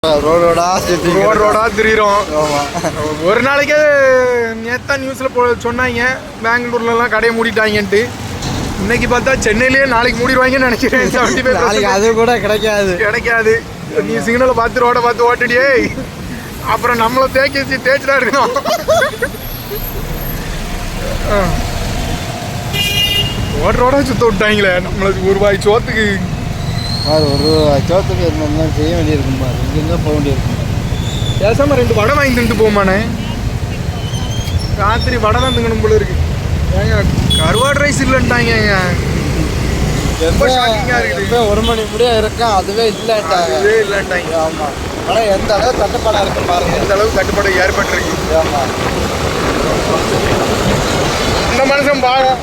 ரோடா திரியிறோம். ஒரு நாளைக்கே நேத்தான் நியூஸில் சொன்னாங்க பெங்களூர்லலாம் கடையை மூடிட்டாங்கன்ட்டு. இன்னைக்கு பார்த்தா சென்னையிலேயே நாளைக்கு மூடிடுவாங்கன்னு நினைக்கிறேன். 75% அது கூட கிடைக்காது. நீ சிக்னலை பார்த்து ரோடை பார்த்து ஓட்டிடியே, அப்புறம் நம்மளை தேய்ச்சிதான் இருக்கணும். ரோடா சுத்த விட்டாங்களே நம்மளுக்கு ₹1 சோத்துக்கு. ₹1 சோத்துக்கு செய்ய வேண்டியிருக்கும் பாரு. இங்கே போக வேண்டியிருக்கும். பேசாம 2 வடை வாங்கி தின்ட்டு போமானே. ராத்திரி வடை தான் திங்கணும் போல இருக்கு. ஏங்க கருவாடு ரைஸ் இல்லைன்ட்டாங்க. ரொம்ப ஷாக்கிங்காக இருக்குது. 1 மணி முடிய இருக்கா, அதுவே இல்லைன்ட்டாங்க. ஆமாம். ஆனால் எந்த அளவு தட்டுப்பாடாக இருக்குன்னு பாருங்க. எந்த அளவுக்கு தட்டுப்பாடு ஏற்பட்டுருக்கு. ஆமாம். இந்த மனுஷன் பாவம்,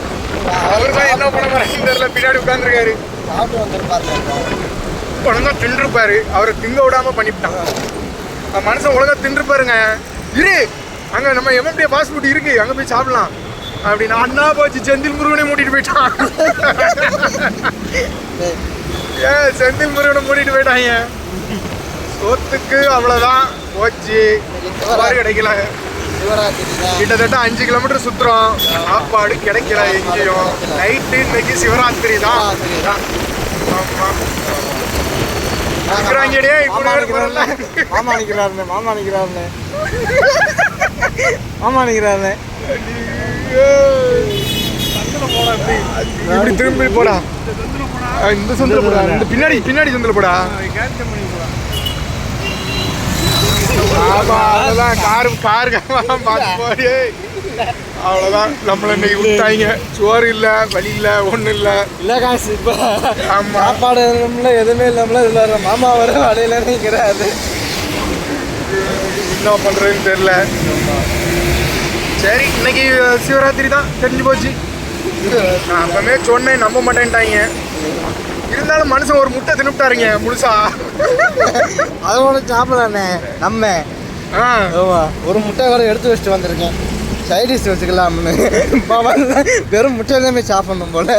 அவர் தான் என்ன பண்ண போறாங்க தெரியல. பின்னாடி உட்காந்துருக்காரு, சாப்பிட்டு வந்துருப்பாரு. ஒழுங்கா தின்றுப்பாரு. அவரை திங்க விடாம பண்ணிவிட்டாங்க. மனுஷன் ஒழுங்கா தின்றுப்பாருங்க. இரு அங்க நம்ம எம்எம்டி ஃபாஸ்ட் ஃபுட் இருக்கு, அங்க போய் சாப்பிடலாம் அப்படின்னு அண்ணா போச்சு. செந்தில் முருகனை மூட்டிட்டு போயிட்டான். செந்தில் முருகனை மூட்டிட்டு போயிட்டாங்க. சோத்துக்கு அவ்வளவுதான் போச்சு. கிடைக்கல. கிட்டத்தட்ட 5 கிலோமீட்டர் சுத்துறோம், சாப்பாடு கிடைக்கல எங்கேயும். நைட்டு இன்னைக்கு சிவராத்திரி தான். ஆமா இப்படி திரும்பி போடா. இந்த சொந்தல போடா, இந்த பின்னாடி சொந்தல போடா. அவ்வளவுதான், நம்மள இன்னைக்கு விட்டாங்க. சோறு இல்ல, வழி இல்ல, ஒண்ணு இல்ல காசு. இப்ப சாப்பாடு எதுவுமே இல்லாமல இதுல மாமா வர வடையில நிற்கிறாரு. என்ன பண்றதுன்னு தெரியல. சரி, இன்னைக்கு சிவராத்திரி தான் தெரிஞ்சு போச்சு. நான் அப்பவே சொன்னேன், நம்ப மாட்டேன்ட்டாங்க. இருந்தாலும் மனுஷன் ஒரு முட்டை தின்னுட்டாருங்க முழுசா. அதோட சாப்பிடலானே நம்ம. ஒரு முட்டை கூட எடுத்து வச்சுட்டு வந்திருக்கேன், சைடிஷ் வச்சுக்கலாம்னு. வெறும் முட்டை தான் சாப்பிடணும் போல.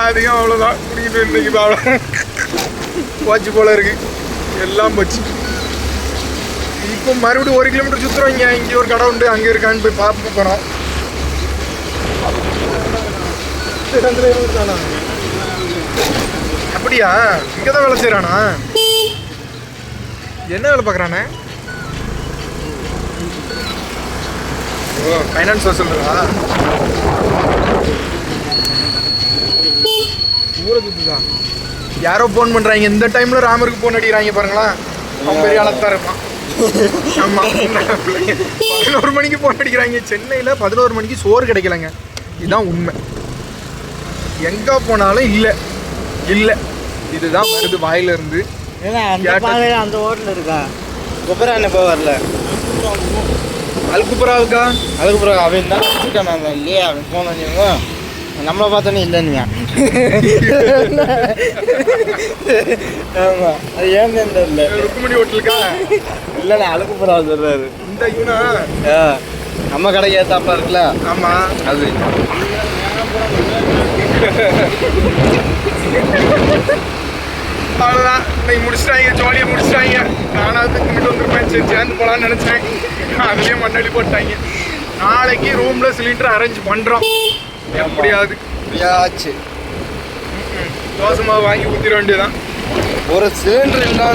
அதையும் அவ்வளோதான் குடிக்கிட்டு இன்னைக்கு போச்சு போல இருக்கு. எல்லாம் போச்சு. இப்போ மறுபடியும் 1 கிலோமீட்டர் சுற்றுறோம். இங்கே ஒரு கடை உண்டு, அங்கே இருக்கான்னு போய் பார்க்க போகிறோம். அப்படியா? இங்கே தான் வேலை செய்கிறானா? என்ன வேலை பார்க்குறானே? ஓ, ஃபைனான்ஸ் சொல்கிறா. ஊரை சுற்றுதான். யாரோ ஃபோன் பண்ணுறாங்க இந்த டைமில். ராமருக்கு ஃபோன் அடிக்கிறாங்க பாருங்களா. அவன் பெரிய ஆளத்தான் இருப்பான். ஆமாம், 11 மணிக்கு ஃபோன் அடிக்கிறாங்க. சென்னையில் 11 மணிக்கு சோறு கிடைக்கலங்க. இதுதான் உண்மை. எங்கே போனாலும் இல்லை இல்லை இதுதான் வருது வாயில இருந்து. அந்த ஹோட்டல் இருக்கா? குப்பரா என்ன போக வரல. அல்குப்புறா இருக்கா? அல்குப்புறா அவன் தான் இல்லையா? அவன் போனீங்க நம்மளை பார்த்தோன்னே இல்லைன்னு. ஆமாம், அது ஏன் தெரியல. ருக்குமணி ஹோட்டலுக்கா? இல்லைண்ணே, அல்குப்புறா சொல்றாரு. இந்த இவனா நம்ம கடைக்கு ஏத்தாப்பா இருக்குல்ல? ஆமாம், அது. அவ்வளோதான், இன்னைக்கு முடிச்சிட்டாங்க. ஜோலியை முடிச்சிட்டாங்க. நானாவது கும்பிட்டு வந்துருப்பேன், சரி சேர்ந்து போகலான்னு நினச்சேன். அதுலேயும் மண்ணடி போட்டாங்க. நாளைக்கு ரூமில் சிலிண்டர் அரேஞ்ச் பண்ணுறோம் எப்படியாவது. ஆச்சு, தோசை மாவு வாங்கி ஊற்றிட வேண்டியதான். ஒரு சிலிண்டர் இல்லாம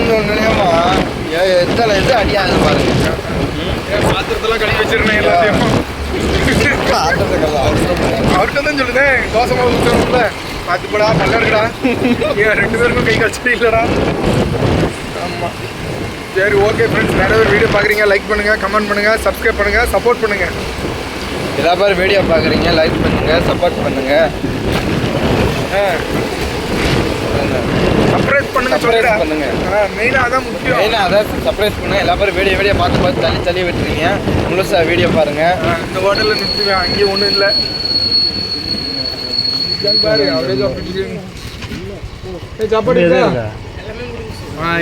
எத்தனை இது அடியாது பாருங்க. பாத்திரத்தெல்லாம் கழுவி வச்சிருந்தேன் எல்லாத்தையும். அவர்கிட்ட தான் சொல்லுதேன், தோசை மாவு ஊற்றணும்ல, பார்த்து போடா, நல்லா இருக்குடா. ஏன் 2 பேருக்கும் கை கழிச்சிட்டு இல்லைடா. ஆமாம், சரி, ஓகே ஃப்ரெண்ட்ஸ். நிறைய பேர் வீடியோ பார்க்குறீங்க, லைக் பண்ணுங்கள், கமெண்ட் பண்ணுங்கள், சப்ஸ்கிரைப் பண்ணுங்கள், சப்போர்ட் பண்ணுங்கள். எல்லா பேரும் வீடியோ பார்க்குறீங்க, லைக் பண்ணுங்கள், சப்போர்ட் பண்ணுங்கள். சர்ப்ரைஸ் பண்ணுங்க, சர்ப்ரைஸ் பண்ணுங்க. மெயினாக அதான் முக்கியம். மெயினாக அதான் சர்ப்ரைஸ் பண்ணுங்க. எல்லா பேரும் வீடியோ பார்த்து தள்ளி விட்டுறீங்க. முழுசா வீடியோ பாருங்க. இந்த ஹோட்டலில் நிறுத்துவேன், அங்கேயும் ஒன்றும் இல்லை பாரு. சாப்பாடு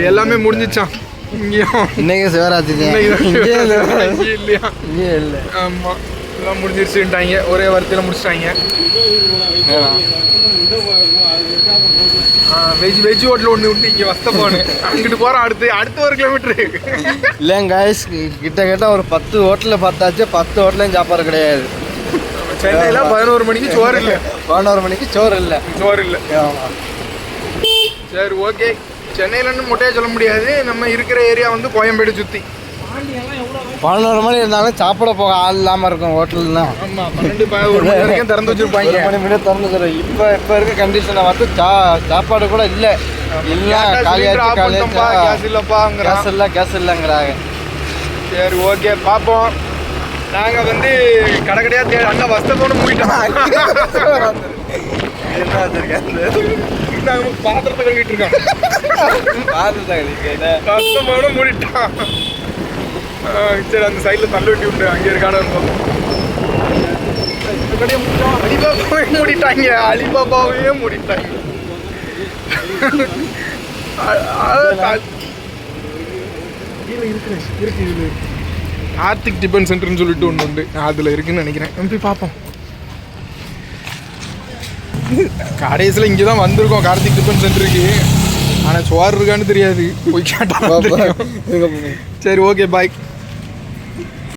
எல்லாமே முடிஞ்சிச்சான். இங்கேயும் இன்னைக்கு சிவராத்திரி இல்லையா? இல்லை. ஆமாம், எல்லாம் முடிஞ்சிருச்சுட்டாங்க. ஒரே வாரத்தில் முடிச்சிட்டாங்க. வெஜ் ஹோட்டல் ஒன்று விட்டு இங்கே வஸ்த போனேன். அங்கிட்டு போகிறோம். அடுத்து 1 கிலோமீட்டரு. இல்லைங்க guys, கிட்ட ஒரு 10 ஹோட்டலில் பார்த்தாச்சு. 10 ஹோட்டலையும் சாப்பாடு கிடையாது. சென்னையில் 11 மணிக்கு சோறு இல்லை. 11 மணிக்கு சோறு இல்லை. ஆமாம். சரி ஓகே. சென்னையிலன்னு மொட்டையாக சொல்ல முடியாது. நம்ம இருக்கிற ஏரியா வந்து கோயம்பேடு சுற்றி. 11 மணி இருந்தாலும் சாப்பிட போக ஆள் இல்லாமல் இருக்கும் ஹோட்டல்னா. ஆமாம், 12 1 மணி வரைக்கும் திறந்து வச்சுருப்பாங்க. 1 மணி முன்னாடி திறந்து வச்சிடும். இப்போ இருக்க கண்டிஷனை பார்த்து சாப்பாடு கூட இல்லை. இல்லை காலியாச்சு. கேஸ் இல்லைங்கிறாங்க. சரி ஓகே பார்ப்போம். நாங்கள் வந்து கடைக்கடையாக தேடி அண்ணா வஸ்தத்தோடு மூடிட்டோம். என்ன வச்சிருக்கேன்? நாங்கள் பாத்திரத்தை கழுவிட்டு இருக்கோம். வஸ்தத்தோடு மூடிட்டோம். சரி அந்த சைடில் தள்ளி விட்டு விட்டு அங்கே இருக்கான அலிபாபாவே மூடிட்டாங்க. அலிபாபாவே மூடிட்டாங்க. இருக்கு கார்த்திக் டிஃபன் சென்டர்னு சொல்லிட்டு ஒன்று உண்டு. அதில் இருக்குன்னு நினைக்கிறேன். போய் பார்ப்போம். கடைசியில் இங்கே தான் வந்திருக்கோம் கார்த்திக் டிஃபன் சென்டருக்கு. ஆனால் சோறு இருக்கான்னு தெரியாது. போய் கேட்டா. சரி ஓகே பாய்.